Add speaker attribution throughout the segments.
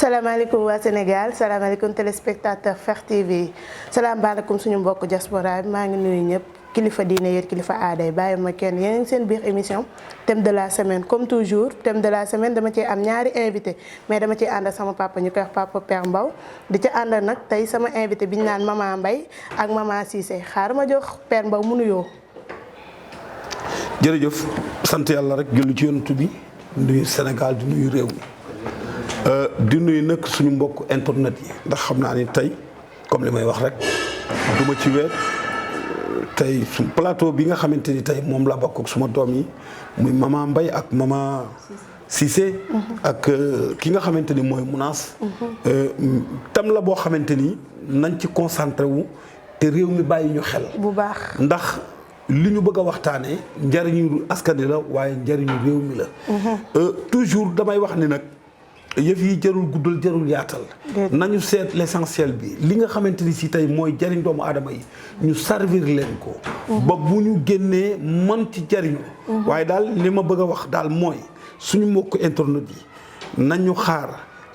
Speaker 1: salaamaaleykum waa Sénégal salaamaaleykum téléspectateur Fekh TV salaamaaleykum suñu mbokk diaspora bi maa ngi nuyu ñëpp kilifa diine yéen kilifa aada yi bàyyi ma kenn yéen ngi seen biir émission thème de la semaine comme toujours thème de la semaine dama ciy am ñaari invité mais dama ciy ànd ak sama papa ñu koy wax papa Père Mbow di ci ànd nag tey sama invité bi ñu naan maman Mbaye ak maman Cissé xaaral ma jox Père Mbow mu nuyoo.
Speaker 2: jërëjëf sant yàlla rek julli ci yonent bi nuyu Sénégal di nuyu réew mi. di nuyu nag suñu mbokk internet yi ndax xam naa ni tey comme li may wax rek duma ci weet tey su plateau bi nga xamante ni tey moom la bokk ak suma doom yi muy maman Mbaye ak maman Cissé ak ki nga xamante ni mooy Mounass tam la boo xamante ni nañ ci concentré wu te réew mi bàyyi ñu xel
Speaker 1: bu baax
Speaker 2: ndax li ñu bëgg a waxtaanee njariñu askan wi la waaye njariñu réew mi la toujours damay wax ni nag yëf yi jarul guddal jarul yaatal nañu seet l'essentiel bi li nga xamante ni si tey mooy jariñ doomu aadama yi ñu servir leen ko ba bu ñu génnee mën ci jariñu waaye daal li ma bëgg a wax daal mooy suñu mbokk internet yi nañu xaar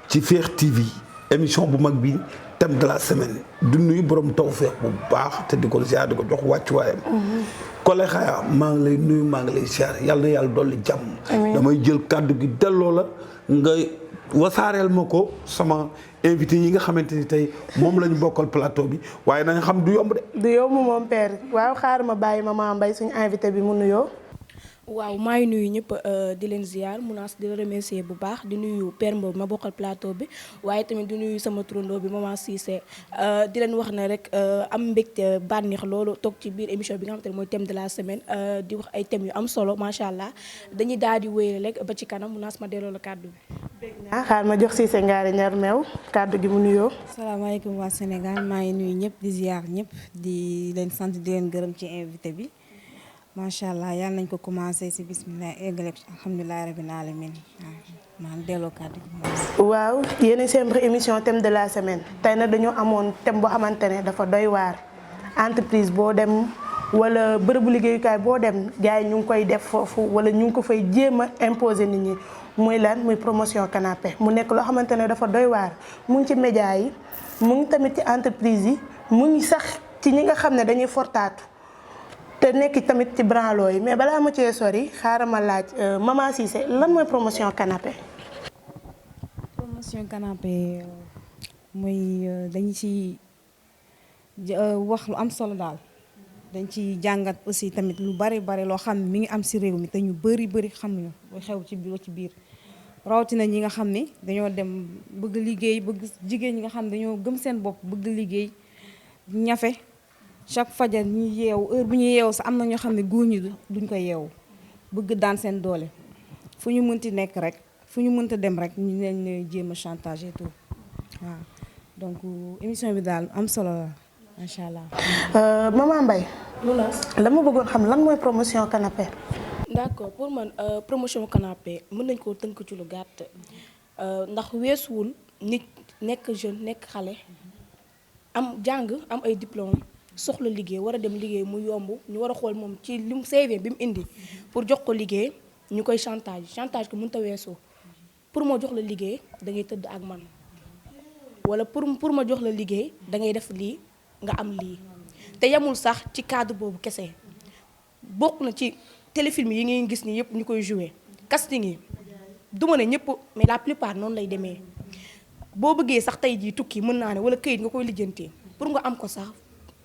Speaker 2: ci Fekh TV émission bu mag bi thème de la semaine du nuyu borom tawfeex bu baax te di ko ziar di ko jox wàccuwaayam Kole Xaya maa ngi lay nuyu maa ngi lay ziar yàlla na yàlla dolli jàmm damay jël kàddu gi delloo la nga wasaareel ma ko sama invité yi nga xamante ni tey moom la ñu bokkal plateau bi waaye nañ xam du yomb de.
Speaker 1: du yomb moom père waaw xaaral ma bàyyi maman Mbaye suñu invité bi mu nuyoo.
Speaker 3: waaw maa ngi nuyu ñëpp di leen ziar Mounass di la remercier bu baax di nuyu Père Mbow ma bokkal plateau bi waaye tamit di nuyu sama turandoo bi maman Cissé di leen wax ne rek am mbégte bànneex loolu toog ci biir émission bi nga xamante ne mooy thème de la semaine di wax ay thèmes yu am solo macha allah dañuy daal di wéyale rek ba ci kanam Mounass ma delloo la kàddu bi.
Speaker 1: xaaral ma jox Cissé ngaari ñaar meew kàddu gi mu nuyoo.
Speaker 4: salaamaaleykum waa Sénégal maa ngi nuyu ñëpp di ziar ñëpp di leen sant di leen gërëm ci invité bi. macha allah yàlla nañ ko commencé si bisimilah eggale alhamdulilah rabbil alamin maa ngi delloo kàddu gi.
Speaker 1: waaw yéen seen émission thème de la semaine tey nag dañoo amoon thème boo xamante ne dafa doy waar entreprise boo dem wala bërëbu liggéeyukaay boo dem gars yi ñu ngi koy def foofu wala ñu ngi ko fay jéem a imposer nit ñi muy lan muy promotion canapé mu nekk loo xamante ne dafa doy waar mu ngi ci média yi mu ngi tamit ci entreprise yi mu ngi sax ci ñi nga xam ne dañuy fortaatu. te nekk tamit ci branlo yi mais balaa ma cee sori xaaral ma laaj maman Cissé lan mooy promotion canapé.
Speaker 4: promotion canapé mooy dañ ci wax lu am solo daal dañ ci jàngat aussi tamit lu bari loo xam ne mi ngi am si réew mi te ñu bëri xamuñu lu xew ci biir rawatina ñi nga xam ne dañoo dem bëgg liggéey bëgg jigéen ñi nga xam ne dañoo gëm seen bopp bëgg liggéey ñafe. chaque fajar ñu yeewu heure bu ñu yeewu sax am na ñoo xam ne góor ñi duñ ko yeewu bëgg daan seen doole fu ñu mënti nekk rek fu ñu mënta dem rek ñu leen jéem a chantage et tout waaw donc émission bi daal am solo la macha allah.
Speaker 1: maman Mbaye. la ma bëggoon xam lan mooy promotion canapé.
Speaker 3: d'accord pour man promotion canapé mën nañ koo tënk ci lu gàtt ndax weesuwul nit nekk jeune nekk xale am jàng am ay diplôme. soxla liggéey war a dem liggéey mu yomb ñu war a xool moom ci lim CV bi mu indi pour jox ko liggéey ñu koy chantage ko mënut a weesoo pour ma jox la liggéey da ngay tëdd ak man wala pour ma jox la liggéey da ngay def lii nga am lii te yemul sax ci cadre boobu kese bokk na ci téléfilm yi ngay gis ni yëpp ñu koy joué casting yi du ma ne ñëpp mais la plupart noonu lay demee boo bëggee sax tey jii tukki mën naa ne wala këyit nga koy lijjantee pour nga am ko sax.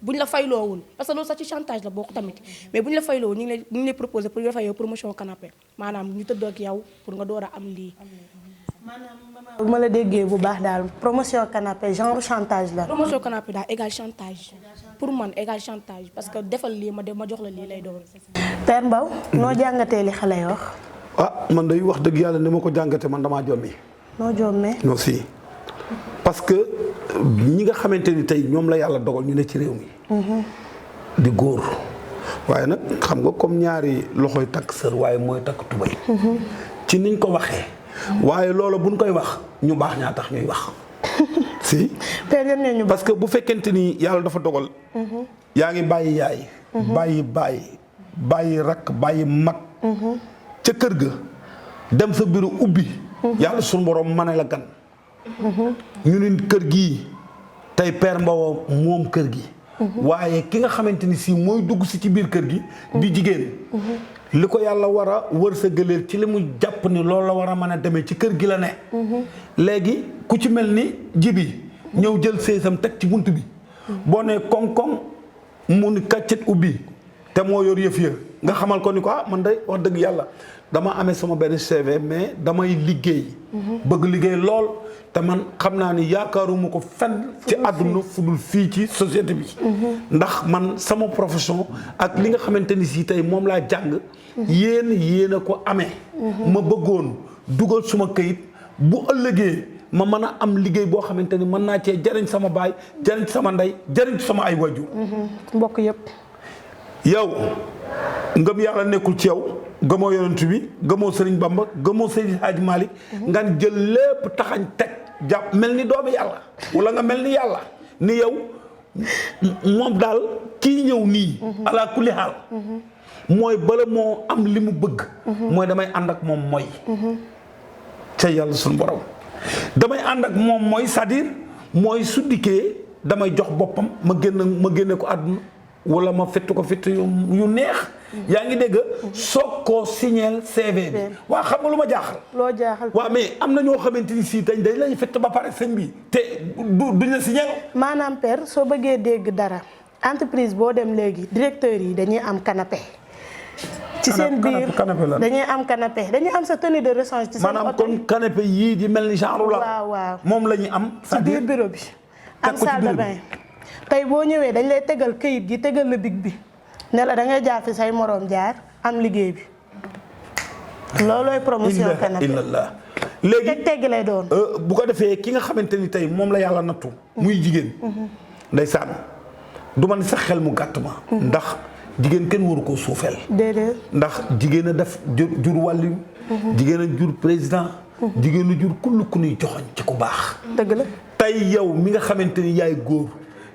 Speaker 3: buñ la fayloowul parce que loolu sax ci chantage la bokk tamit mais buñ la fayloowul ñu ngi lay proposé pour ñu defal yow promotion canapé maanaam ñu tëdd ak yow pour nga door a am lii.
Speaker 1: maanaam bu ma la déggee bu baax daal promotion canapé genre chantage la.
Speaker 3: promotion canapé daal égal chantage pour man égal chantage parce que defal lii ma jox la lii lay doon.
Speaker 1: Père Mbow. noo jàngatee li xale yi wax.
Speaker 2: man day wax dëgg yàlla ni ma ko jàngatee man damaa jommi.
Speaker 1: noo jommee.
Speaker 2: non si parce que ñi nga xamante ni tey ñoom la yàlla dogal ñu ne ci réew mi. di góor waaye nag xam nga comme ñaari loxoy takk sër waaye mooy takk tubay. ci niñ ko waxee. waaye loolu buñ koy wax ñu baax ñaa tax ñuy wax. si parce que bu fekkente ni yàlla dafa dogal. yaa ngi bàyyi yaay. bàyyi rakk bàyyi mag. ca kër ga dem sa biiru ubbi. yàlla suñu borom mane la gan. ñu ne kër gii tey Père Mbow moom kër gi. waaye ki nga xamante ni si mooy dugg si ci biir kër gi. di jigéen. li ko yàlla war a wërsëgaleel ci li mu jàpp ni loolu la war a mën a demee ci kër gi la ne. léegi ku ci mel ni jibi ñëw jël seesam teg ci bunt bi. boo nee koŋ-koŋ mu ni kàccet ubbi te moo yor yëf ya nga xamal ko ni ko man day wax dëgg yàlla dama amee sama benn CV mais damay liggéey. bëgg liggéey lool te man xam naa ni yaakaaruma ko fenn ci àdduna fu dul fii ci société bi. ndax man sama profession ak li nga xamante ni si tey moom laa jàng. yéen a ko amee. ma bëggoon dugal suma këyit bu ëllëgee. ma mën a am liggéey boo xamante ni mën naa cee jariñ sama baay jariñ sama ndey jariñ sama ay wajur.
Speaker 1: mbokk yëpp.
Speaker 2: yow ngëm yàlla nekkul ci yow gëmoo yonent bi gëmoo Sëriñ Bamba gëmoo Seydi Hadji Malick ngan jël lépp taxañ teg jàpp mel ni doomi yàlla wala nga mel ni yàlla ni yow moom daal kii ñëw nii. ala kulli xaal. mooy bala moo am li mu bëgg. mooy damay ànd ak moom mooy. ca yàlla suñu borom. damay ànd ak moom mooy c'est-à-dire mooy su dikkee damay jox boppam ma génne ko àdduna wala ma fett ko fett yu neex. yaa ngi dégg soog koo signeel CV bi. waa xam nga lu ma jaaxal.
Speaker 1: loo jaaxal
Speaker 2: waaw mais am na ñoo xamante ni sii dañ lay fett ba pare sëñ bi te duñ la signeel.
Speaker 1: maanaam père soo bëggee dégg dara entreprise boo dem léegi directeur yi dañuy am canapé. ci seen biir dañuy am canapé dañuy am sa tenue de rechange. ci seen oto
Speaker 2: maanaam kon canapé yii di mel ni genre la.
Speaker 1: waaw
Speaker 2: moom la ñuy am.
Speaker 1: ci biir bureau bi. am salle de bain tey boo ñëwee dañ lay tegal këyit gi tegal la big bi ne la da ngay jaar fi say moroom jaar am liggéey bi loolooy promotion canapé
Speaker 2: léegi
Speaker 1: teggi lay doon.
Speaker 2: bu ko defee ki nga xamante ni tey moom la yàlla nattu. muy jigéen. ndeysaan du ma ni sax xel mu gàtt ma. ndax. jigéen kenn waru koo suufeel.
Speaker 1: déedéet.
Speaker 2: ndax jigéen a def jur wàllu. jigéen a jur président. jigéen a jur kull ku ñuy joxoñ ci ku baax.
Speaker 1: dëgg la.
Speaker 2: tey yow mi nga xamante ni yaay góor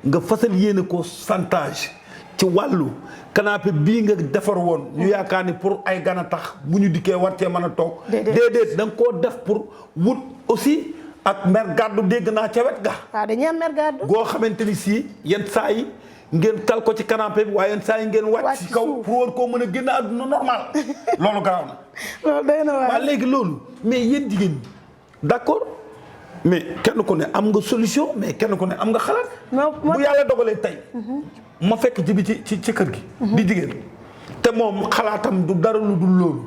Speaker 2: nga fasal yéene ko chantage ci wàllu canapé bii nga defar woon. ñu yaakaar ni pour ay gan a tax bu ñu dikkee war cee mën a toog. déedéet da nga koo def pour wut aussi ak mer gàddu dégg naa ca wet ga.
Speaker 1: waaw dañuy am mer gàddu.
Speaker 2: goo xamante ni si yenn saa yi. ngeen kal ko ci canapé bi waaye saa yi ngeen wàcc ci kaw pour war koo mën a génn àdduna normal loolu garaaw na.
Speaker 1: loolu day na
Speaker 2: waaw léegi loolu mais yéen jigéen ñi d'accord mais kenn ku ne am nga solution mais kenn ku ne am nga xalaat. bu yàlla dogalee tey. ma fekk ji bi ci kër gi. di jigéen te moom xalaatam du dara lu dul loolu.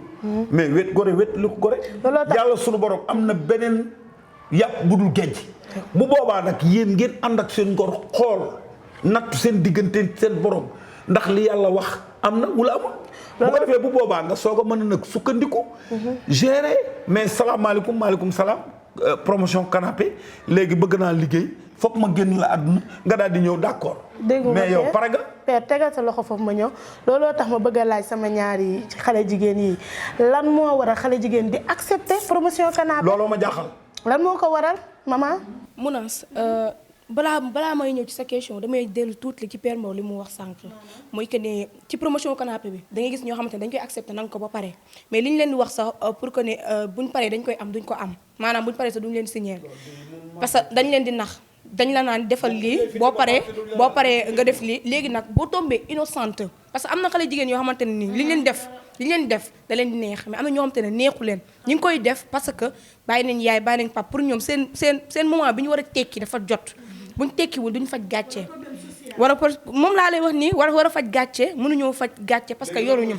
Speaker 2: mais wet gore wet lu ko gore. yàlla sunu borom am na beneen yàpp bu dul géej. bu boobaa nag yéen ngeen ànd ak seen ngor xool. natt seen diggante seen borom ndax li yàlla wax am na wala amul. bu ko defee bu boobaa nga soog a mën a nag sukkandiku. gérer mais salaamaaleykum maaleykum salaam promotion canapé léegi bëgg naa liggéey foog ma génn la àdduna nga daal di ñëw d'accord. mais yow pare nga.
Speaker 1: père tegal sa loxo foofu ma ñëw looloo tax ma bëgg a laaj sama ñaari xale jigéen yi lan moo waral xale jigéen di accepter promotion canapé.
Speaker 2: looloo ma jaaxal.
Speaker 1: lan moo ko waral maman.
Speaker 3: Mounass balaa may ñëw ci sa question damay dellu tuuti ci Père Mbow li mu wax sànq mooy que ne ci promotion canapé bi da ngay gis ñoo xamante ne dañ koy accepté nanga ko ba pare mais li ñu leen di wax sax pour que ne buñ paree dañ koy am duñ ko am maanaam buñ paree sax duñ leen signer parce que dañ leen di nax dañ la naan defal lii boo paree nga def lii léegi nag boo tombee innocente parce que am na xale jigéen yoo xamante ne nii li ñu leen def da leen di neex mais am na ñoo xamante ne neexu leen ñu ngi koy def parce que bàyyi nañ yaay bàyyi nañ pap pour ñoom seen moment bi ñu war a tekki dafa jot buñ tekkiwul duñ faj gàcce moom laa lay wax nii war a faj gàcce mënuñoo faj gàcce parce que yoruñu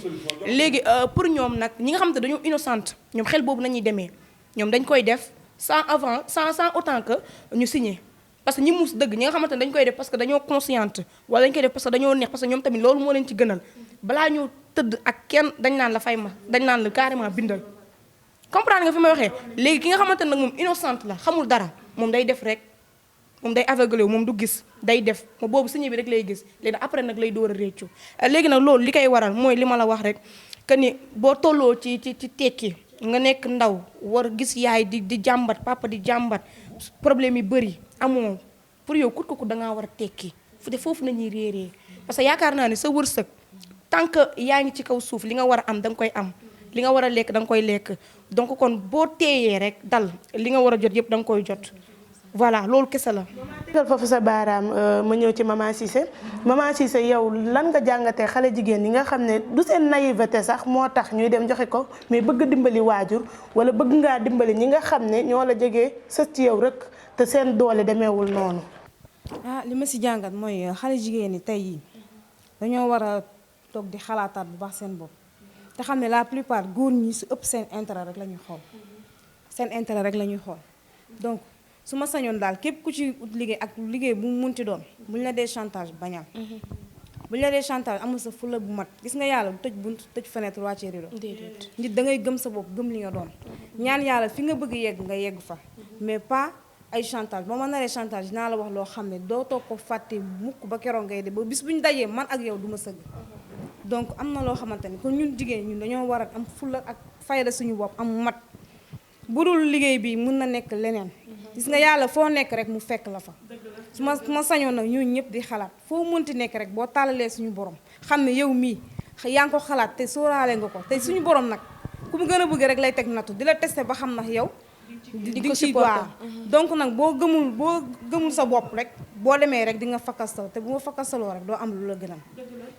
Speaker 3: léegi pour ñoom nag ñi nga xam te dañoo innocente ñoom xel boobu nañuy demee ñoom dañ koy def sans autant que ñu signé parce que ñi muus dëgg ñi nga xamante ne dañ koy def parce que dañoo consciente wala dañ koy def parce que dañoo neex parce que ñoom tamit loolu moo leen ci gënal balaa ñu tëdd ak kenn dañ naan la fay ma dañ naan la carrément bindal comprendre nga fi may waxee léegi ki nga xamante ne nag moom innocente la xamul dara moom day def rek moom day aveuglé wu moom du gis day def ma boobu signé bi rek lay gis léegi après nag lay door a réccu léegi nag loolu li koy waral mooy li ma la wax rek que ni boo tolloo ci tekki nga nekk ndaw war gis yaay di jàmbat papa di jàmbat problème yi bëri amoo pour yow kut ko da ngaa war a tekki foofu nañuy réeree parce que yaakaar naa ne sa wërsëg tant que yaa ngi ci kaw suuf li nga war a am da nga koy am li nga war a lekk da nga koy lekk donc kon boo teeyee rek dal li nga war a jot yëpp da nga koy jot voilà loolu kese la.
Speaker 1: tegal foofu sa baaraam ma ñëw ci maman Cissé maman Cissé yow lan nga jàngatee xale jigéen yi nga xam ne du seen naïveté sax moo tax ñuy dem joxe ko mais bëgg dimbali waajur wala bëgg ngaa dimbali ñi nga xam ne ñoo la jege sës ci yow rek te seen doole demeewul noonu.
Speaker 4: li ma si jàngat mooy xale jigéen ñi tey yi dañoo war a toog di xalaataat bu baax seen bopp te xam ne la plupart góor ñi su ëpp seen intérêt rek la ñuy xool seen intérêt rek la ñuy xool donc su ma sañoon daal képp ku ci ut liggéey ak liggéey bu mu munti doon buñ la dee chantage bañal buñ la dee chantage amul sa fulla bu mat gis nga yàlla du tëj bunt tëj fenêtre wàccee rido nit da ngay gëm sa bopp gëm li nga doon ñaan yàlla fi nga bëgg yegg nga yegg fa mais pas ay chantage ba ma naree chantage dinaa la wax loo xam ne doo toog ko fàtte mukk ba keroog ngay de ba bis bu ñu dajee man ak yow du ma sëgg donc am na loo xamante ni kon ñun jigéen ñun dañoo war a am fulla ak fayda suñu bopp am mat bu dul liggéey bi mën na nekk leneen gis nga yàlla foo nekk rek mu fekk la fa su ma sañoon nag ñun ñëpp di xalaat foo mënti nekk rek boo tàllalee suñu borom xam ne yow mii yaa ngi ko xalaat te sóoraale nga ko te suñu borom nag ku mu gën a bëgg rek lay teg nattu di la testé ba xam nag yow di ko supporter donc nag boo gëmul sa bopp rek boo demee rek di nga fakkastal te bu ma fakkastaloo rek doo am lu la gënal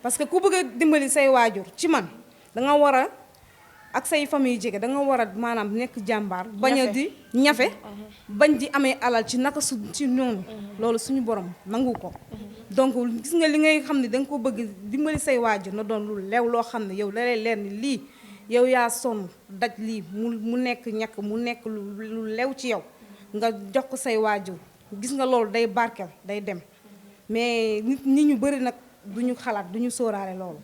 Speaker 4: parce que ku bëgg a dimbali say waajur ci man da nga war a ak say famille jege da nga war a maanaam nekk jàmbaar bañ a di ñafe bañ di amee alal ci naka su ci noonu loolu suñu borom nangu ko donc gis nga li ngay xam ne da nga ko bëgg dimbali say waajur na doon lu leew loo xam ne yow la lay leer ni lii yow yaa sonn daj lii mu nekk ñàkk mu nekk lu lew ci yow nga jox ko say waajur gis nga loolu day barkel day dem mais nit ñu bëri nag duñu xalaat duñu sóoraale loolu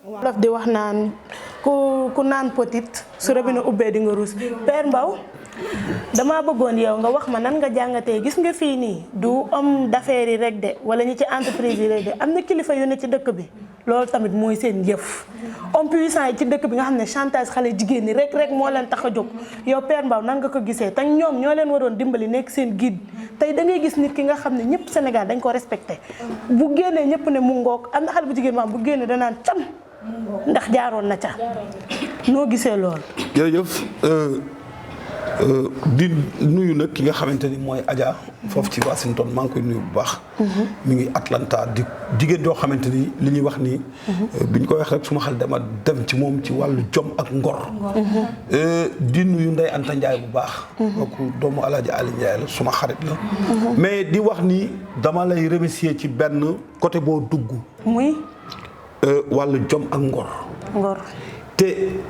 Speaker 1: wolof di wax naan ku naan petite su robinet ubbee di nga ruus. Père Mbaw dama bëggoon yow nga wax ma nan nga jàngatee gis nga fii nii du homme d'affaires yi rek de wala ñi ci entreprise yi rek de am na kilifa yu ne ci dëkk bi loolu tamit mooy seen yëf. homme puissant yi ci dëkk bi nga xam ne chantage xale jigéen ñi rek moo leen tax a jóg yow Père Mbaw nan nga ko gisee te ñoom ñoo leen waroon dimbali nekk seen guide tey da ngay gis nit ki nga xam ne ñëpp Sénégal dañ ko respecté bu génnee ñëpp ne mu ngoog am na xale bu jigéen bu génnee danaan cam ndax jaaroon na ca noo gisee loolu.
Speaker 2: jërëjëf di nuyu nag ki nga xamante ni mooy Adja foofu ci Washington maa ngi koy nuyu bu baax. mi ngi Atlanta di jigéen joo xamante ni li ñuy wax nii. bi ñu koy wax rek suma xel dama dem ci moom ci wàllu jom ak ngor. di nuyu Ndeye Anta Ndiaye bu baax. kooku doomu Alaaji Ali Ndiaye la suma xarit la. mais di wax ni dama lay remercier ci benn côté boo dugg.
Speaker 1: muy.
Speaker 2: wàllu jom ak ngor.
Speaker 1: ngor
Speaker 2: te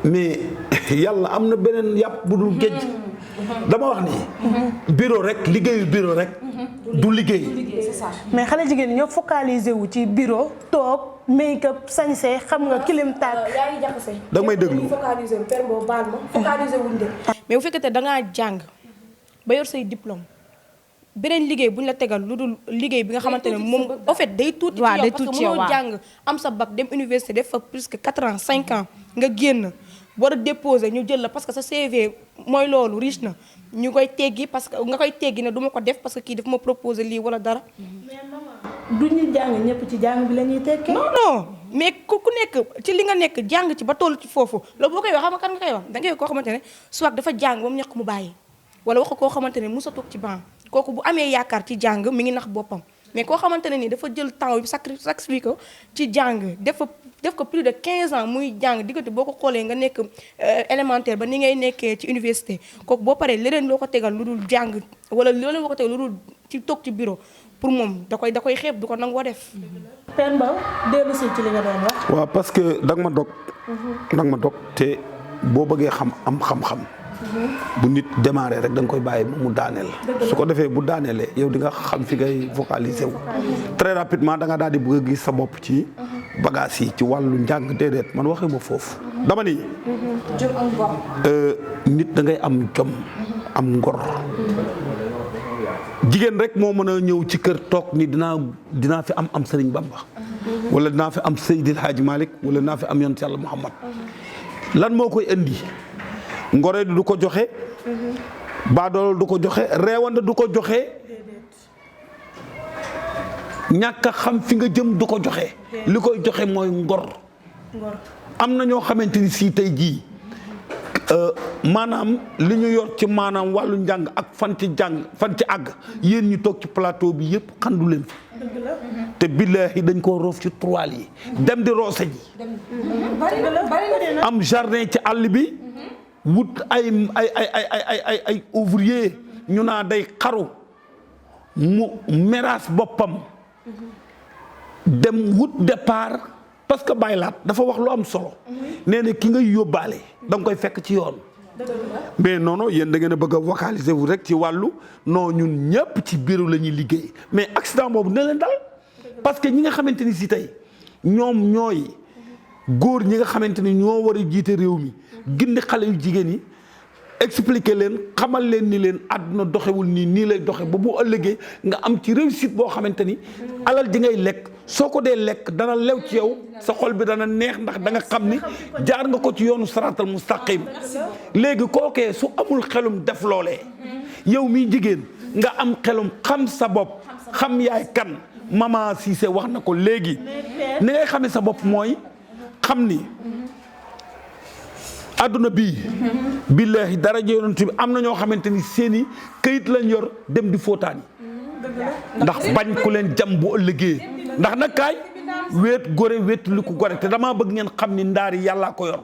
Speaker 2: mais yàlla am na beneen yàpp bu dul géej. dama wax ni. bureau rek liggéeyu bureau rek. du liggéey.
Speaker 1: mais xale jigéen ñoo focaliser wu ci bureau toog make-up sañse xam nga kilim tàkk.
Speaker 3: yaa ngi jaxase.
Speaker 2: da nga may déglu
Speaker 3: focaliser wu Père Mbow baal ma focaliser wuñ de. mais bu fekkee da ngaa jàng ba yor say diplôme beneen liggéey bu ñu la tegal lu dul liggéey bi nga xamante ne moom en fait day tuuti ci yow parce que mënoo jàng am sa bac dem université def fa plus que 4 ans 5 ans nga génn war a déposer ñu jël la parce que sa CV mooy loolu riche na ñu koy teggi parce que nga koy teggi ne du ma ko def parce que kii dafa ma proposer lii wala dara.
Speaker 1: du ñu jàng ñëpp ci jàng bi la ñuy tekkee.
Speaker 3: non mais ku nekk ci li nga nekk jàng ci ba toll ci foofu loolu boo koy wax xam nga kan nga koy wax da ngay koo xamante ne soit dafa jàng ba mu ñàkk mu bàyyi wala wax ko koo xamante ne mos a toog ci banc kooku bu amee yaakaar ci jàng mi ngi nax boppam mais koo xamante ne nii dafa jël temps bi sacrifié ko ci jàng def ko plus de 15 ans muy jàng diggante boo ko xoolee nga nekk élémentaire ba ni ngay nekkee ci université kooku boo paree leneen loo ko tegal lu dul jàng wala leneen loo ko tegal lu dul ci toog ci bureau pour moom da koy xeeb du ko nangoo def.
Speaker 1: Père Mbaw dellu si ci li nga doon wax.
Speaker 2: waaw parce que danga ma dog te boo bëggee am xam-xam. bu nit démarré rek da nga koy bàyyi mu daaneel. su ko defee bu daaneelee yow di nga xam fi ngay focaliser wu. très rapidement da nga daal di bëgg a gis sa bopp ci bagages yi ci wàllu njàng déedéet man waxee ma foofu. dama ni.
Speaker 3: jom ak ngor.
Speaker 2: nit da ngay am jom am ngor. jigéen rek moo mën a ñëw ci kër toog ni dinaa fi am Serigne Bamba. wala dinaa fi am Seydil Hadji Malick wala dinaa fi am Yonent Yàlla Muhammad lan moo koy indi. ngore du ko joxe. baadoolo du ko joxe reewande du ko joxe. ñàkk a xam fi nga jëm du ko joxe. li koy joxe mooy ngor. am na ñoo xamante ni si tey jii maanaam li ñu yor ci maanaam wàllu njàng ak fan ci àgg yéen ñu toog ci plateau bi yëpp xandu leen fi te billaahi dañ koo roof ci toile yi dem di roose ji am jardin ci àll bi wut ay ouvrier ñu naa day xaru mu meraas boppam dem wut départ parce que Baye Laat dafa wax lu am solo nee na ki ngay yóbbaale da nga koy fekk ci yoon mais non yéen da ngeen a bëgg a vocaliser wu rek ci wàllu non ñun ñëpp ci bureau la ñuy liggéey mais accident boobu ne leen dal parce que ñi nga xamante ni si tey ñoom ñooy góor ñi nga xamante ni ñoo war a jiite réew mi gindi xale yu jigéen yi expliquer leen xamal leen ni leen àdduna doxewul nii lay doxe ba bu ëllëgee nga am ci réussite boo xamante ni alal ji ngay lekk soo ko dee lekk dana lew ci yow sa xol bi dana neex ndax da nga xam ni jaar nga ko ci yoonu saratal mustaqim léegi kookee su amul xelum def loolee yow miy jigéen nga am xelum xam sa bopp xam yaay kan Mama Cissé wax na ko léegi ni ngay xamee sa bopp mooy xam ni adduna bii billaahi dara yonent bi am na ñoo xamante ni seeni këyit lañ yor dem di fóotaani ndax bañ ku leen jam bu ëllëgee ndax nag kaay wéet gore wéet lu ko gore te damaa bëgg ngeen xam ni ndaari yàllaa ko yor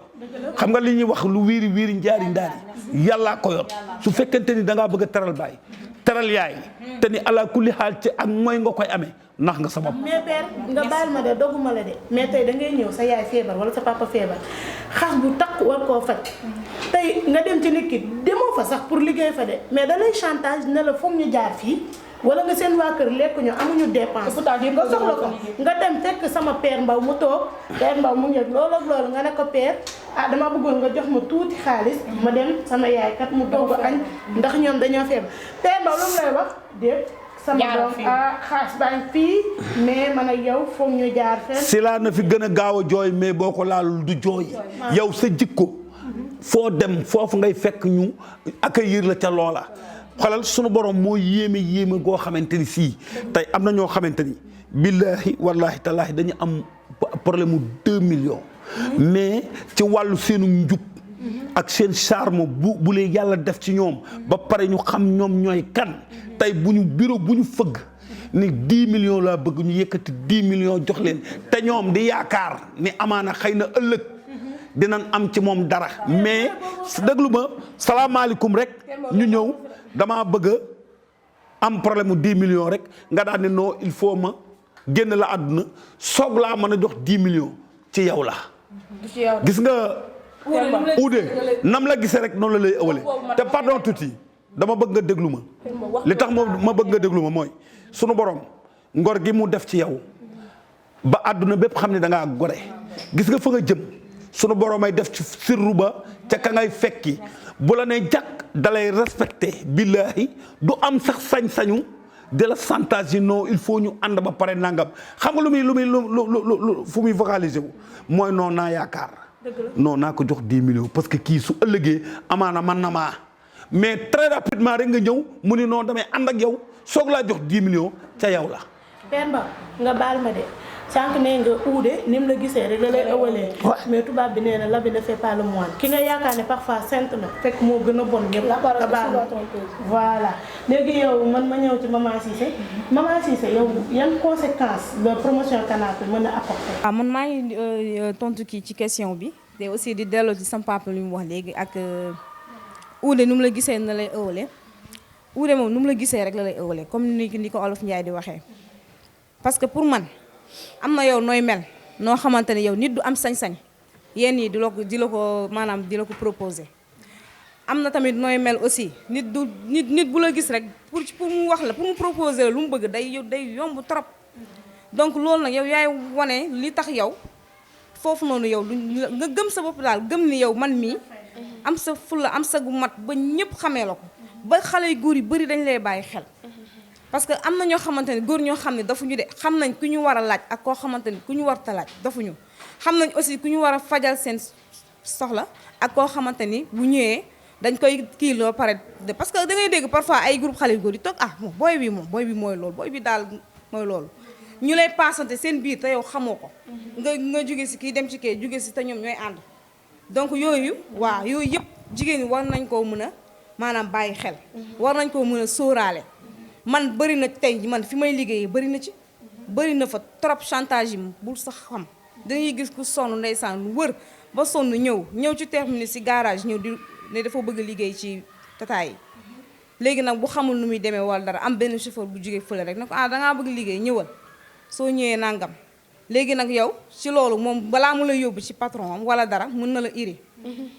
Speaker 2: xam nga li ñuy wax lu wiiri wiiri njaari ndaari yàllaa ko yor su fekkente ni da ngaa bëgg a teral baay teral yaay te ni ala kulli xaal ci ak mooy nga koy amee nax nga sa bopp.
Speaker 1: mais père nga baal ma de doguma la de mais tey da ngay ñëw sa yaay feebar wala sa papa feebar xas bu takk war koo faj tey nga dem ci nit ki demoo fa sax pour liggéey fa de mais da lay chantage ne la foog ñu jaar fii wala nga seen waa kër lekk ñu amuñu dépense nga soxla ko nga dem fekk sama père Mbaw mu toog père Mbaw mu ngi loolu ak loolu nga ne ko père ah dama bëggoon nga jox ma tuuti xaalis ma dem sama yaay kat mu togg añ ndax ñoom dañoo feebar père Mbaw lu mu lay wax déet sama doom xaas baa ngi fii mais man ak yow foog ñu jaar fenn
Speaker 2: si laa na fi gën a gaaw a jooy mais boo ko laalul du jooy yow sa jikko foo dem foofu ngay fekk ñu accueillir la ca loola xoolal sunu borom moo yéeme goo xamante ni sii tey am na ñoo xamante ni billaahi wallaahi tallaahi dañu am problème mu 2 millions mais ci wàllu seenu njub ak seen charme bu lee yàlla def ci ñoom ba pare ñu xam ñoom ñooy kan tey bu ñu bureau bu ñu fëgg ni 10 millions laa bëgg ñu yëkkati 10 millions jox leen te ñoom di yaakaar ni amaana xëy na ëllëg dinañ am ci moom dara mais déglu ma salaamaaleykum rek ñu ñëw damaa bëgg a am problème mu 10 millions rek nga daan ne non il faut ma génn la àdduna soog laa mën a jox 10 millions ci yow la. gis nga. uude nam la gisee rek noonu la lay ëwale te pardon tuuti dama bëgg nga déglu ma li tax ma bëgg nga déglu ma mooy sunu borom ngor gi mu def ci yow ba àdduna bépp xam ne da ngaa gore gis nga fa nga jëm sunu borom ay def ci sirru ba ca ka ngay fekki bu la ne jàkk dalay respecté billaahi du am sax sañ-sañu de la chantage yi non il faut ñu ànd ba pare nangam xam nga lu fu muy vocaliser wu mooy non naa yaakaar non naa ko jox 10 millions parce que kii su ëllëgee amaana man na maa mais très rapidement rek nga ñëw mu ni non damay ànd ak yow soog laa jox 10 millions ca yow la.
Speaker 1: père Mbaw nga baal ma de sànq nee nga uude ni mu la gisee rek la lay ëwalee mais tubaab bi nee na l'habit ne fait pas le moine ki nga yaakaar ne parfois saint na fekk moo gën a bon ñëpp nga baal ma voilà léegi yow man ma ñëw ci Mama Cissé yow yan conséquences la promotion canapé mën a apporter.
Speaker 4: waaw man maa ngi tontu kii ci question bi te aussi di delloo ci sama papa li mu wax léegi ak uude nu mu la gisee na lay ëwalee uude moom nu mu la gisee rek la lay ëwalee comme ni ko Olof Njaay di waxee parce que pour man am na yow nooy mel noo xamante ne yow nit du am sañ-sañ yéen yi di la ko maanaam di la ko proposer am na tamit nooy mel aussi nit bu la gis rek pour mu wax la pour mu proposer la lu mu bëgg day yomb trop donc loolu nag yow yaay wane li tax yow foofu noonu yow nga gëm sa bopp daal gëm ni yow man mii am sa fulla am sa gu mat ba ñëpp xamee la ko ba xale yu góor yu bari dañ lay bàyyi xel parce que am na ñoo xamante ne góor ñoo xam ne dafuñu de xam nañ ku ñu war a laaj ak koo xamante ni ku ñu warta laaj dafuñu xam nañ aussi ku ñu war a fajal seen soxla ak koo xamante ni bu ñëwee dañ koy kii loo pare parce que da ngay dégg parfois ay groupe xale yu góor yi toog moom booy bi mooy loolu booy bi daal mooy loolu ñu lay paasante seen biir te yow xamoo ko nga jóge si kii dem ci kii jóge si te ñoom ñooy ànd donc yooyu yëpp jigéen ñi war nañ koo mën a maanaam bàyyi xel war nañ koo mën a sóoraale man bëri na tey man fi may liggéeyee bëri na ci bëri na fa trop chantage yi bul sax xam dañuy gis ku sonn ndeysaan lu wër ba sonn ñëw ci terminus si garage ñëw di ne dafa bëgg liggéey ci tata yi léegi nag bu xamul nu muy demee wala dara am benn chauffeur bu jógee fële rek ne ko dangaa bëgg liggéey ñëwal soo ñëwee nangam léegi nag yow ci loolu moom balaa mu la yóbbu ci patron am wala dara mën na la iri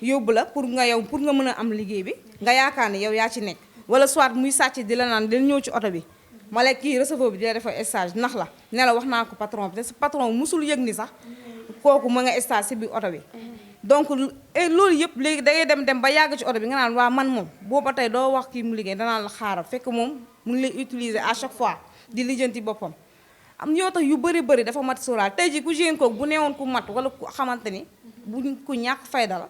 Speaker 4: yóbbu la pour nga mën a am liggéey bi nga yaakaar ne yow yaa ci nekk wala soit muy sàcc di la naan del ñëw ci oto bi ma la kii receveur bi di la defal stage nax la ne la wax naa ko patron bi te sa patron musul yëg ni sax kooku ma nga stage ci biir oto bi donc loolu yëpp léegi da ngay dem ba yàgg ci oto bi nga naan waa man moom booba tey doo wax kii mu liggéey danaa la xaaral fekk moom mu ngi lay utiliser à chaque fois di lijjanti boppam am yoo tax yu bëri dafa mat sóoraal tey ji ku jigéen kooku bu neewoon ku mat wala ku xamante ni bu ku ñàkk fayda la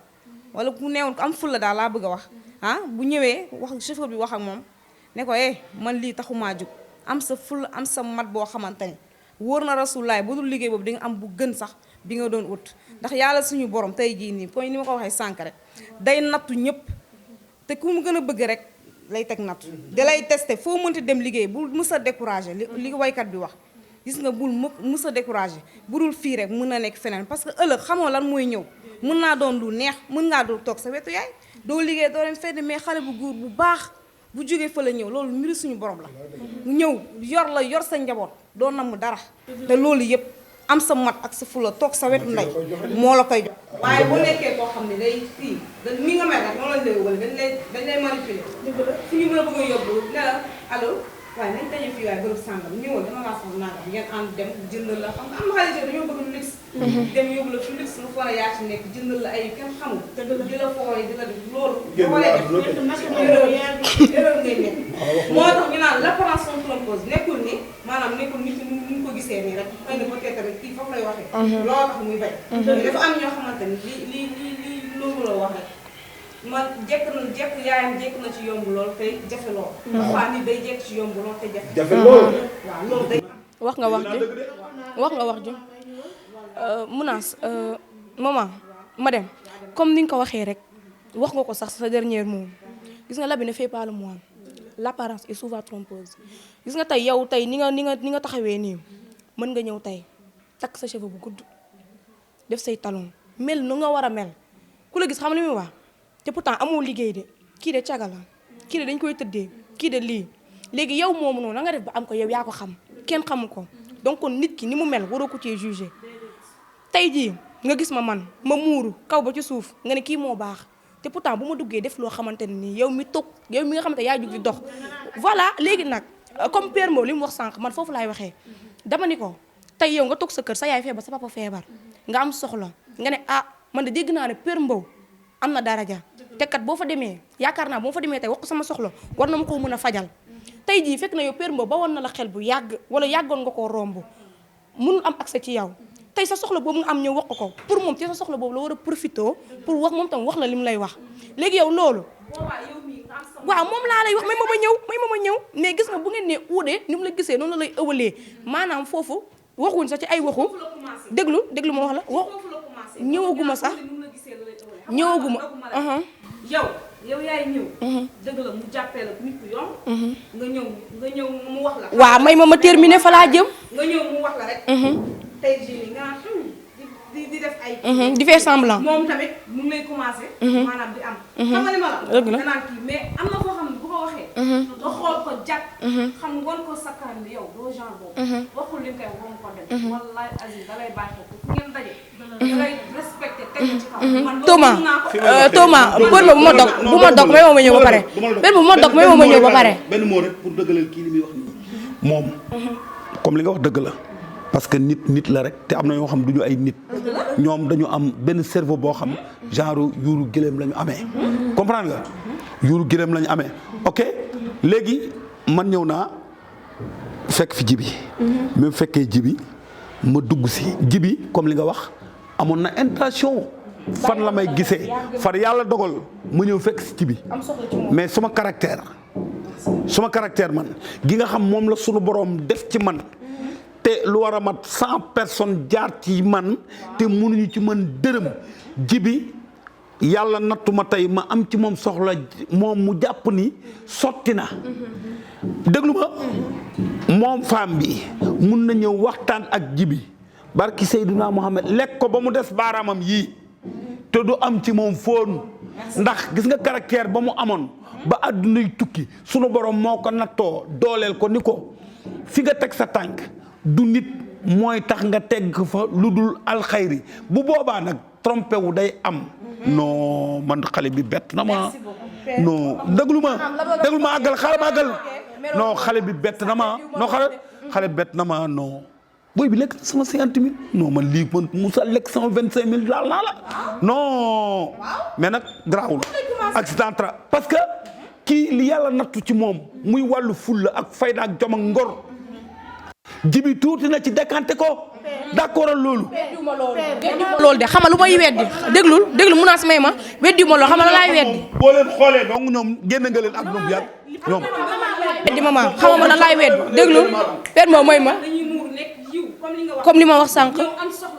Speaker 4: wala ku neewoon ku am fulla daal laa bëgg a wax bu ñëwee wax chauffeur bi wax ak moom ne ko man lii taxumaa jóg am sa fulla am sa mat boo xamante ni wóor na rasulaay bu dul liggéey boobu di nga am bu gën sax bi nga doon ut ndax yàlla suñu borom tey jii nii point ni ma ko waxee sànq rek day nattu ñëpp te ku mu gën a bëgg rek lay teg nattu da lay testé foo mënti dem liggéey bul mës a découragé li waykat bi wax gis nga bul mës a découragé bu dul fii rek mën na nekk feneen parce que ëllëg xamoo lan mooy ñëw mën naa doon lu neex mën ngaa doo toog sa wetu yaay doo liggéey doo dem fenn mais xale bu góor bu baax bu jógee fa la ñëw loolu mbiri suñu borom la ñëw yor sa njaboot doo namm dara te loolu yëpp am sa mat ak sa fula toog sa wetu ndey moo la koy jox waaye bu nekkee koo xam ne day fii ni nga mel rek noonu lañ lay wëgal dañ lay manipuler fi ñu mën a bëgg a yóbbu ne la allo waaye nañ daje fii waaye bërëb sàngam ñëwal dama laa soxla nangam ngeen ànd dem jëndal la xam nga am na xale dañoo bëgg lu luxe dem yóbbu la fi luxe nga foog a yaa ci nekk jëndal la ay kenn xamul di la fooy di la def loolu boolee def erreur ngay nekk moo tax ñu naan l'apparence trompeuse nekkul ni maanaam nekkul nit ñi ñu ko gisee nii rek xëy na peut-être tamit kii foofu lay waxee loolu tax muy bay dafa am ñoo xamante ni li loolu la wax rek man jekk yaayam jekk na ci yomb lool te jafe lool waa nit day jekk ci yomb lool te jafe lool waaw loolu day
Speaker 3: wax nga wax ji Mounass maman ma dem comme ni nga ko waxee rek wax nga ko sax sa dernier mot gis nga l'habit ne fait pas le moine l'apparence est souvent trompeuse gis nga tey yow tey ni nga taxawee nii mën nga ñëw tey takk sa cheveux bu gudd def say talon mel nu nga war a mel ku la gis xam li muy wax te pourtant amoo liggéey de kii de caga la kii de dañ koy tëddee kii de lii léegi yow moomu noonu na nga def ba am ko yow yaa ko xam kenn xamu ko donc kon nit ki ni mu mel waroo ko cee jugé tey jii nga gis ma muuru kaw ba ci suuf nga ne kii moo baax te pourtant bu ma duggee def loo xamante ne nii yow mi nga xamante yaa jug di dox voilà léegi nag comme Père Mbow li mu wax sànq man foofu laay waxee dama ni ko tey yow nga toog sa kër sa yaay feebar sa papa feebar nga am soxla nga ne man de dégg naa ne Père Mbow am na daraja te kat boo fa demee yaakaar naa boo fa demee tey wax ko sama soxla war na ma koo mën a fajal tey jii fekk na yow Père Mbow ba woon na la xel bu yàgg wala yàggoon nga koo romb mënul am accès ci yow tey sa soxla boobu nga am ñëw wax ko pour moom ci sa soxla boobu la war a profité pour wax moom tam wax la li mu lay wax léegi yow loolu waaw moom laa lay wax may ma ma ñëw mais gis nga bu ngeen ne uude ni mu la gisee noonu la lay ëwalee maanaam foofu waxuñ sax ci ay waxu déglu ma wax la wax ñëwaguma sax ñëwaguma
Speaker 4: yow yaay ñëw dëgg la mu jàppee la nit ku yomb nga ñëw mu wax la
Speaker 3: waaw may ma terminer fa laa jëm
Speaker 4: nga ñëw mu wax la rek tey jii nga di def ay
Speaker 3: di faire semblant
Speaker 4: moom tamit mu ngi lay commencé maanaam di am xam nga li ma la nga naan kii mais am na foo xam ne bu ko waxee nga xool ko jàpp xam wan ko sakkaan bi yow doo genre boobu waxul li nga koy wax ko dem wallahi azim da lay bàyyi ko fu ngeen daje da lay respecté teg ci kaw
Speaker 3: Thomas pour bu ma dog may ma ñëw ba pare bu ma dog may ma ñëw ba pare
Speaker 2: benn mot rek pour dëggalal kii li muy wax nii moom comme li nga wax dëgg la parce que nit la rek te am na ñoo xam duñu ay nit ñoom dañu am benn cerveau boo xam genre yuuru gëléem la ñu amee comprendre nga yuuru gëléem la ñu amee ok léegi man ñëw naa fekk fi jibi même fekkee jibi ma dugg si jibi comme li nga wax amoon na intention fan la may gisee far yàlla dogal ma ñëw fekk si jibi mais suma caractère man gi nga xam moom la sunu borom def ci man te lu war a mat 100 personnes jaar ci man te mënuñu ci man dërëm jibi yàlla nattu ma tey ma am ci moom soxla moom mu jàpp ni sotti na déglu ma moom femme bi mun na ñëw waxtaan ak Jibi barki Seydina Mohamed lekk ko ba mu des baaraamam yii te du am ci moom fóon ndax gis nga caractère ba mu amoon ba àddunay tukki sunu borom moo ko nattoo dooleel ko ni ko fi nga teg sa tànk du nit mooy tax nga teg fa lu dul alxayri bu boobaa nag trompé wu day am non man xale bi bett na ma non déglu ma àggal xale ma àggal non xale bi bett na ma non xale bett na ma non booy bi lekk sama 50 000 non man lii man Moussa lekk sama 25 000 laal naa la non mais nag garaawul accident parce que kii li yàlla nattu ci moom muy wàllu fulla ak fayda ak jom ak ngor Jibi tuuti na ci décanté ko d'accord loolu.
Speaker 3: loolu de xamal lu may weddi déglu mun naa si may ma weddi ma loolu xamal la laay weddi.
Speaker 2: boo leen xoolee donc ñoom génn nga leen ak ñoom yàgg ñoom.
Speaker 3: weddi ma xamal ma lan laay weddi déglu père moom mooy ma comme li ma wax sànq.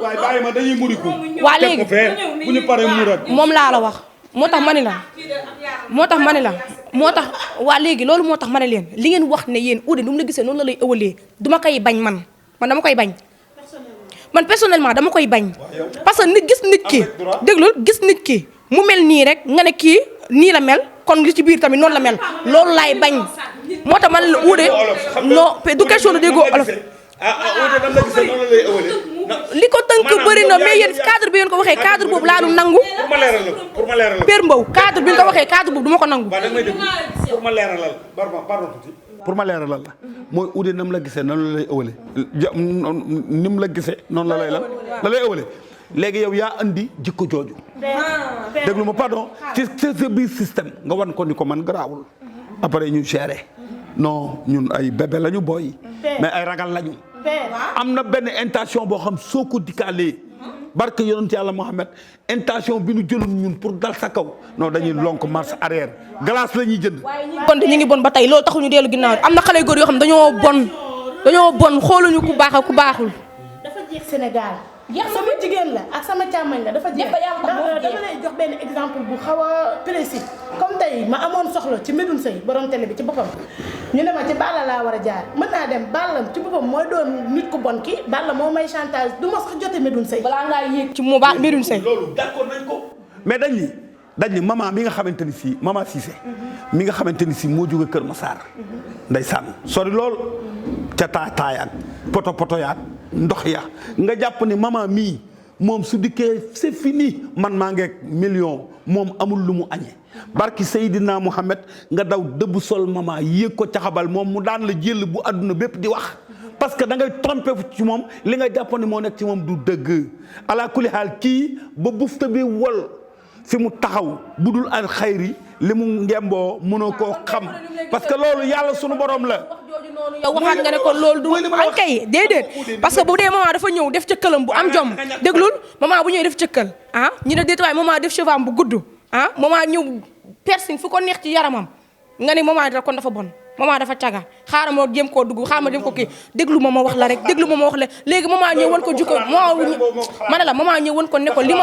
Speaker 2: waaye bàyyi ma dañuy muriku.
Speaker 3: waa léegi
Speaker 2: bu ñu paree murat
Speaker 3: moom laa la wax moo tax ma ne la waa léegi loolu moo tax ma ne leen li ngeen wax ne yéen Oudé nu mu la gisee noonu la lay ëwalee duma koy bañ man dama koy bañ man personnellement dama koy bañ parce que nit gis nit ki déglul gis nit ki mu mel nii rek nga ne kii nii la mel kon li ci biir tamit noonu la mel loolu laay bañ moo tax man la Oudé non du question de déggoo olof li ko tënk bëri na mais yéen cadre bi ngeen ko waxee cadre boobu laa du nangu.
Speaker 2: pour ma leeralal
Speaker 3: Père Mbow cadre bi nga ko waxee cadre boobu du ma ko nangu.
Speaker 2: pour ma leeralal pardon tuuti pour ma leeralal la mooy Oudé nam la gisee noonu la lay ëwale ni mu la gisee noonu la lay ëwale léegi yow yaa andi jikko jooju déglu ma pardon ci sa biir système nga wan ko ni ko man garaawul après ñu gérer non ñun ay bébé lañu booy mais ay ragal lañu am na benn intention boo xam soo ko dikkaalee barke yonent yàlla Mohamed intention bi nu jëloon ñun pour dal sa kaw non dañuy lonk marche arrière glace la ñuy jënd.
Speaker 3: bon ñu ngi bon ba tey loolu taxuñu dellu ginnaaw am na xale góor yoo xam dañoo bon xooluñu ku baax ak ku baaxul.
Speaker 1: dafa jeex Sénégal. sama jigéen la ak sama càmmañ la dafa jeex dama lay jox benn exemple bu xaw a précis comme tey ma amoon soxla ci Medoune Seye borom télé bi ci boppam ñu ne ma ci Balla laa war a jaar mën naa dem Balla ci boppam mooy doon nit ku bon ki Balla moo may chantage du ma sax jote Medoune Seye
Speaker 3: balaa ngaa yéeg ci mu baax Medoune Seye
Speaker 2: loolu d'accord nañ ko mais dañ ni maman mi nga xamante ni si maman Cissé mi nga xamante ni si moo jóge Kër Massar ndeysaan sori lool ca taayaat poto yaat ndox ya nga jàpp ni maman mii moom su dikkee c'est fini man maa ngeeg million moom amul lu mu añee barki Seydina Mohamed nga daw dëbb sol maman yéeg ko caxabal moom mu daan la jël bu àdduna bépp di wax parce que da ngay trompé ci moom li nga jàpp ni moo nekk ci moom du dëgg ala kulli xaal kii ba bufta bi wol fi mu taxaw bu dul al xayri li mu ngemboo mënoo koo xam parce que loolu yàlla sunu borom la.
Speaker 3: yow waxaat nga ne kon loolu du an kay déedéet parce que bu dee maman dafa ñëw def cëkkalam bu am jom déglul maman bu ñëwee def cëkkal ñu ne déet waaye maman def chevam bu gudd maman ñëw piercing fu ko neex ci yaramam nga ne maman da kon dafa bon maman dafa caga xaaral ma jéem koo dugg xaaral ma dem ko kii déglu ma wax la rek léegi maman ñëw wan ko jukko ma ne la maman ñëw wan ko ne ko li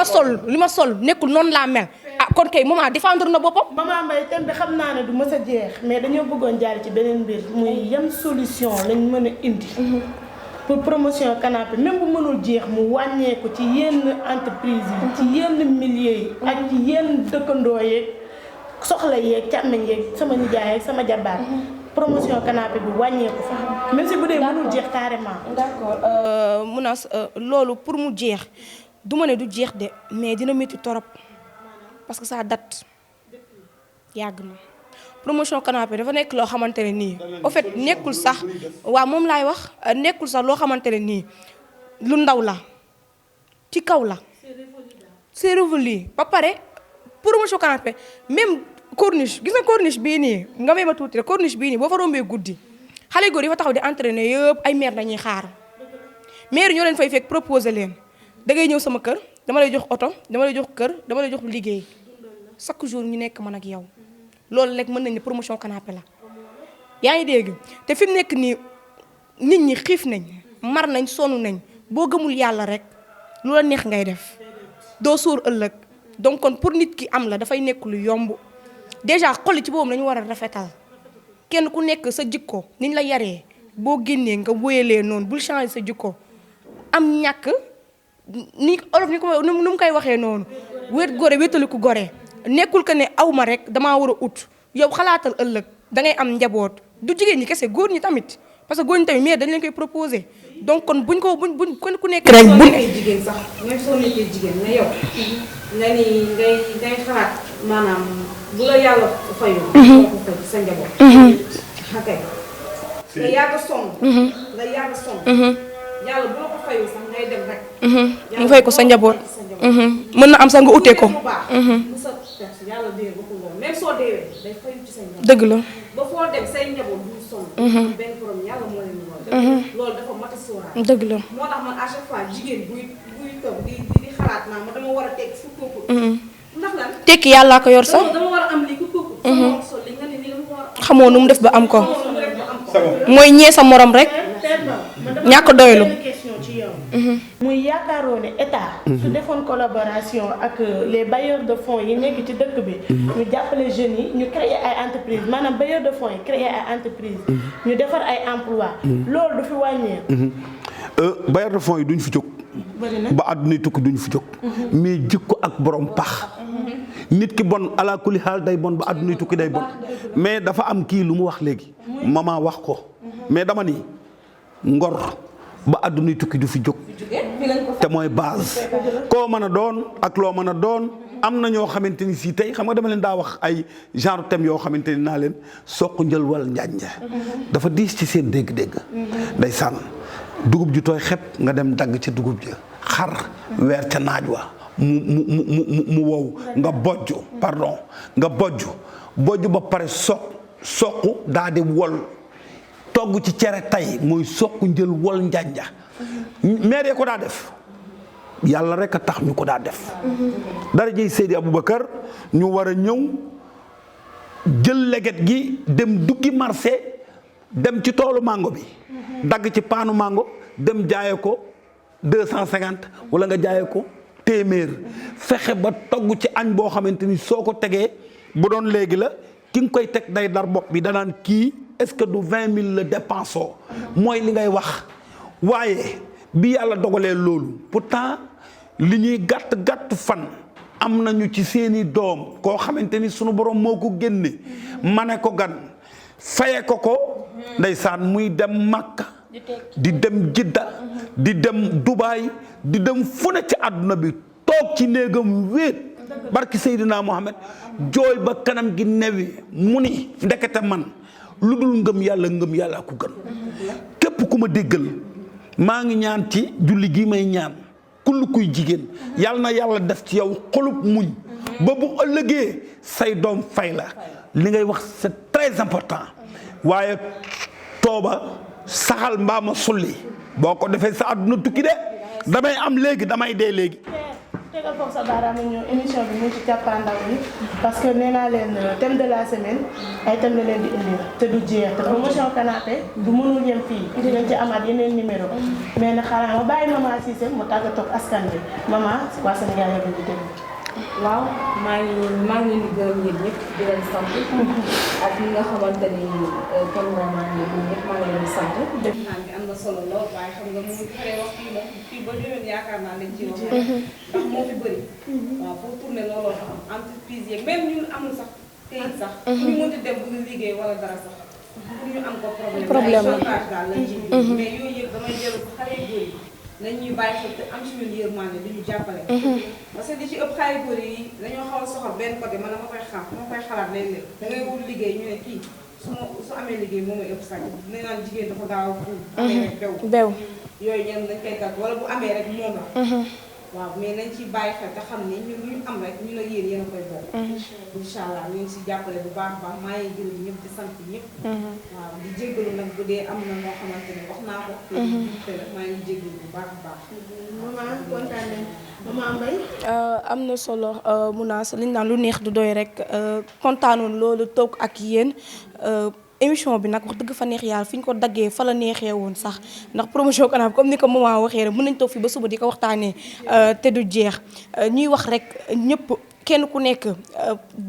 Speaker 3: ma sol nekkul noonu laa mel kon kay maman défendre na boppam.
Speaker 1: maman Mbaye thème bi xam naa ne du mës a jeex mais dañoo bëggoon jaar ci beneen mbir muy yan solution lañ mën a indi. pour promotion canapé même bu mënul jeex mu wàññeeku ci yenn entreprise yi. ci yenn milieu yi. ak ci yenn dëkkandoo yeeg soxla yeeg càmmeñ yeeg sama nijaay ak sama jabaar. promotion canapé bi wàññeeku fa même si bu dee mënul jeex carrément.
Speaker 3: d'accord Mounass loolu pour mu jeex du ma ne du jeex de mais dina métti torop parce que ça date yàgg na promotion canapé dafa nekk loo xamante ne nii au fait nekkul sax waaw moom laay wax nekkul sax loo xamante ne nii lu ndaw la ci kaw la c'est révolu ba pare promotion canapé même corniche gis nga corniche bii nii nga may ma tuuti rek corniche bii nii boo fa rombee guddi xale góor yi fa taxaw di entraîner yëpp ay maire dañuy xaar maire ñoo leen fay fekk proposer leen da ngay ñëw sama kër dama lay jox oto dama lay jox kër dama lay jox liggéey chaque jour ñu nekk man ak yow loolu rek mën nañ ne promotion canapé la yaa ngi dégg te fi mu nekk nii nit ñi xiif nañ mar nañ sonn nañ boo gëmul yàlla rek lu la neex ngay def doo sóor ëllëg donc kon pour nit ki am la dafay nekk lu yomb déjà xol ci boobu lañu war a rafetal kenn ku nekk sa jikko niñ la yaree boo génnee nga wóyalee noonu bul changer sa jikko am ñàkk ni olof ni ko nu mu koy waxee noonu wéet gore wéetaliku gore nekkul que ne aw ma rek damaa war a ut yow xalaatal ëllëg da ngay am njaboot du jigéen ñi kese góor ñi tamit parce que góor ñi tamit mais dañ leen koy proposer donc kon buñ ku nekk rek
Speaker 4: soo nekkee jigéen sax même soo nekkee jigéen nga yow nga ni ngay xalaat maanaam bu la yàlla fayu moo ko fay sa njaboot akay nga yàgg sonn yàlla bu la ko fayu sax ngay dem rek
Speaker 3: mu fay ko sa njaboot mën na am sax nga utee ko
Speaker 4: yàlla dee ba ko loolu même soo deewee day fayu ci sa njaboot
Speaker 3: dëgg la
Speaker 4: ba foo dem say njaboot duñu sonn benn problème yàlla moo leen loolu dafa mat a sóoraale
Speaker 3: dëgg la
Speaker 4: moo tax man à chaque fois jigéen buy toog di xalaat naa ma dama war a teg fu kooku ndax lan
Speaker 3: tekki yàllaa ko yor sax
Speaker 4: dama war a am lii ku kooku sama sol li nga ne nii dama war a
Speaker 3: xamoo nu mu def ba am ko mooy ñee sa morom rek ñàkk doylu
Speaker 1: question ci yow muy yaakaaroo ne état su defoon collaboration ak les bailleurs de fonds yi nekk ci dëkk bi ñu jàppale jeunes yi ñu créer ay entreprise maanaam bailleurs de fonds yi créer ay entreprise ñu defar ay emploi loolu du fi wàññeeku
Speaker 2: bailleurs de fonds yi duñ fi jóg ba àdduna tukki duñ fi jóg mais jikko ak borom pax nit ki bon ala kulli xaal day bon ba àdduna tukki day bon mais dafa am kii lu mu wax léegi maman wax ko mais dama ni ngor ba àdduna tukki du fi jóg te mooy base koo mën a doon ak loo mën a doon am na ñoo xamante ni si tey xam nga dama leen daa wax ay genre thème yoo xamante ni naa leen soq njël wal njànja dafa diis ci seen dégg-dégg day sànn dugub ji tooy xepp nga dem dagg ci dugub ji xar weer ca naaj wa mu wow nga bojju nga bojju ba pare soq daa di wol togg ci cere tay mooy soq njël wol njànja maire ko daa def yàlla rek a tax ñu ko daa def dara jëy Seydi Aboubacar ñu war a ñëw jël leget gi dem duggi marché dem ci toolu mango bi dagg ci paanu mango dem jaaye ko 250 wala nga jaaye ko téeméer fexe ba togg ci añ boo xamante ni soo ko tegee bu doon léegi la ki nga koy teg day dar bopp bi danaan kii est-ce que du 20 000 la dépensoo mooy li ngay wax waaye bi yàlla dogalee loolu pourtant li ñuy gàtt fan am nañu ci seeni doom koo xamante ni sunu borom moo ko génne ma ne ko gan faye ko ndeysaan muy dem Makka di dem Jidda di dem Dubaay di dem fu ne ci àdduna bi toog ci néegam wéet barki Seydina Mohamed jooy ba kanam gi newi mu ni ndekete man lu dul ngëm yàlla ku gën képp ku ma déggal maa ngi ñaan ci julli gi may ñaan kull kuy jigéen yàlla na yàlla def ci yow xolub muñ ba bu ëllëgee say doom fay la li ngay wax c'est très important waaye tooba saxal mbaama sulli boo ko defee sa àdduna tukki de damay am léegi damay dee léegi
Speaker 1: tegal foofu sa baaraam ñëw émission bi mu ci càppaandaw bi parce que nee naa leen thème de la semaine ay thème la leen di indi te du jeex te promotion canapé du mënul yem fii dinañ ci amaat yeneen numéro mais nag xanaa ma bàyyi maman Cissé mu tàggatoo ak askan bi maman waa Sénégal yëpp di déglu.
Speaker 4: waaw maa ngi leen di gërëm yéen ñëpp di leen sant ak ñi nga xamante ni kon maa ngi leen ñëpp maa ngi leen di sant. def naa bi am na solo lool waaye xam nga moom xëy wax fii ba déwén yaakaar naa lañ ci wax ndax moo fi bëri waaw foofu tourné looloo fa am entreprise yeeg même ñun amul sax këyit sax ñu mënti dem bu ñu liggéey wala dara sax pour ñu am ko problème ay chauffage daal lañ ci mais yooyu yëpp damay dellu xale yu bëri nañ ñuy bàyyi xel te am ci ñun yërmande di ñu jàppale. parce que di ci ëpp xale góor yi dañoo xaw a soxal benn côté man dama koy xalaat léeg-léeg da ngay wut liggéey ñu ne kii su amee liggéey moom mooy ëpp sax nee naan jigéen dafa gaaw a amee rek bew yooyu ñenn dañ koy gàtt wala bu amee rek moom la. waaw mais nañ ci bàyyi xel te xam ni ñun ñu am rek ñu ne yéen a koy bokk. incha allah ñu ngi si jàppale bu baax a baax maa ngi gërëm ñëpp di sant ñëpp. waaw di jéggalu nag bu dee am na moo xamante ne wax naa ko. maa ngi jéggalu bu baax a baax.
Speaker 1: maman kontaan nañ maman Mbaye.
Speaker 3: am na solo Mounass liñ naan lu neex du doy rek kontaanoon loolu toog ak yéen émission bi nag wax dëgg fa neex yàlla fi ñu ko daggee fa la neexee woon sax ndax promotion canapé comme ni ko maman waxee rek mën nañ toog fi ba suba di ko waxtaanee te du jeex ñuy wax rek ñëpp kenn ku nekk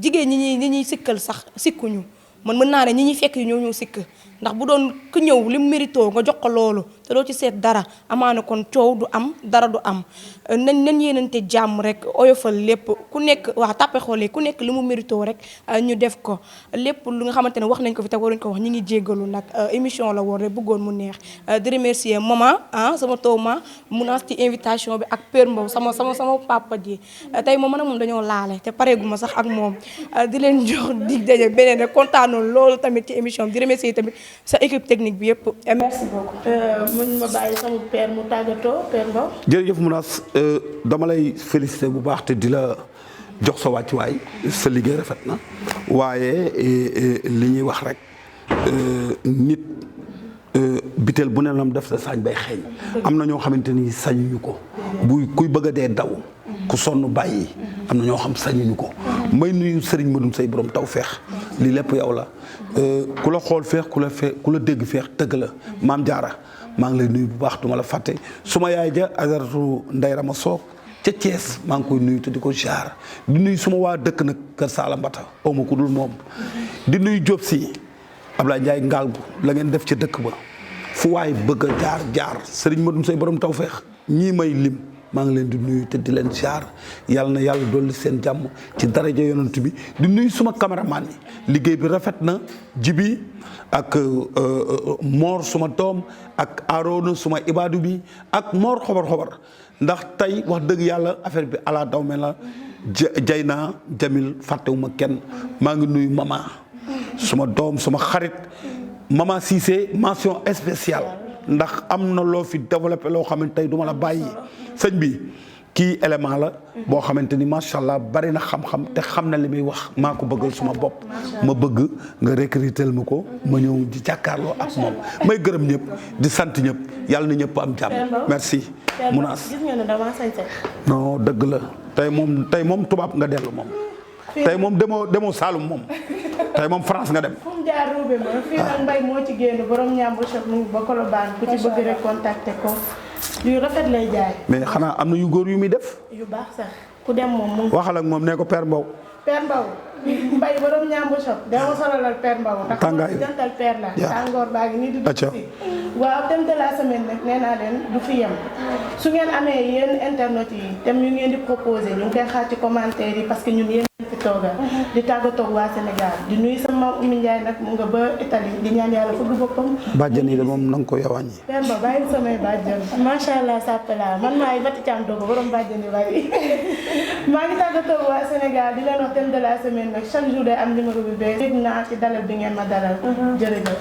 Speaker 3: jigéen ñi ñuy sikkal sax sikkuñu man mën naa ne ñi ñuy fekk ñoo ñëw sikk ndax bu doon ku ñëw li mu mérito nga jox ko loolu te doo ci seet dara amaana kon coow du am dara du am nañ yéenante jàmm rek oyofal lépp ku nekk wax tàppe xoolee ku nekk li mu mérito rek ñu def ko lépp lu nga xamante ne wax nañ ko fi te waruñ ko wax ñi ngi jéggalu nag émission la woon rek bëggoon mu neex di remercier maman sama tooma Mounass ci invitation bi ak Père Mbow sama papa ji tey moom man ak moom dañoo laale te pareeguma sax ak moom di leen jox dig daje beneen rek kontaanoon loolu tamit ci émission bi di remercier tamit sa équipe technique bi yëpp merci beaucoup.
Speaker 1: mën ma bàyyi sama père mu tàggatoo Père Mbow.
Speaker 2: jërëjëf Mounass dama lay féliciter bu baax te di la jox sa wàccuwaay sa liggéey rafet na waaye li ñuy wax rek nit biteel bu ne lam def sa sañ bay xeeñ am na ñoo xamante ni sañuñu ko buy kuy bëgg a dee daw ku sonn bàyyi am na ñoo xam sañuñu ko may nuyu Serigne Madoum say borom taw feex lii lépp yow la ku la xool feex ku la dégg feex tëgg la maam jaara maa ngi lay nuyu bu baax duma la fàtte suma yaay ja ajaratu Ndey Rama Soog ca Thiès maa ngi koy nuyu te di ko jaar di nuyu suma waa dëkk nag kër Saala Mbata aw ma ku dul moom di nuyu Diop si Ablaye Ndiaye ngaal gu la ngeen def ca dëkk ba fu waay bëgg a jaar Serigne Madoum say borom taw feex ñii may lim maa ngi leen di nuyu te di leen jaar yàlla na yàlla dolli seen jàmm ci daraja yonent bi di nuyu suma caméraman yi liggéey bi rafet na Jibi ak Mor suma doom ak Arona suma ibaadu bi ak Mor xobar ndax tey wax dëgg yàlla affaire bi ala daw me la jay naa Jamil fàttewuma kenn maa ngi nuyu mama suma doom suma xarit mama Cissé mention spéciale ndax am na loo fi développé loo xamante tey du ma la bàyyi sëñ bi kii élément la boo xamante ni macha allah bari na xam-xam te xam na li muy wax maa ko bëggal suma bopp ma bëgg nga recruter ma ko ma ñëw di jàkkaarloo ak moom may gërëm ñëpp di sant ñëpp yàlla na ñëpp am jàmm merci Mounass
Speaker 1: gis nga ne dama sañse
Speaker 2: non dëgg la tey moom tubaab nga dellu moom tey moom demoo Saalum moom tey moom France nga dem
Speaker 1: fu mu jaar ruube ma fii nag mbay moo ci génn borom ñaambu shop mu ngi ba Colobane ku ci bëgg rek contacter ko yu rafet lay jaay
Speaker 2: mais xanaa am na yu góor yu muy def
Speaker 1: yu baax sax ku dem moom mu
Speaker 2: waxal ak moom ne ko Père Mbow
Speaker 1: Père Mbow mbay borom ñaambu shop dama solalal Père Mbow ndax
Speaker 2: tàngaay
Speaker 1: jantal Père la tàngoor baa ngi nii di dugg si waaw thème de la semaine nag nee naa leen du fi yem su ngeen amee yéen internet yi thème yu ngeen di proposé ñu ngi koy xaar ci commentaire yi parce que ñun yéen fi toogal di tàggatoo waa Sénégal di nuyu sama Oumy Ndiaye nag mu nga ba Italie di ñaan yàlla fëgg boppam
Speaker 2: bàjjan yi de moom na nga ko yowàññi
Speaker 1: Père Mbow bàyyi samay bàjjan macha allah sàppala man maay Mati Thiam Dogo borom bàjjan yi bari maa ngi tàggatoo waa Sénégal di leen wax thème de la semaine nag chaque jour day am numéro bi bees dégg naa ci dalal bi ngeen ma dalal jërëjëf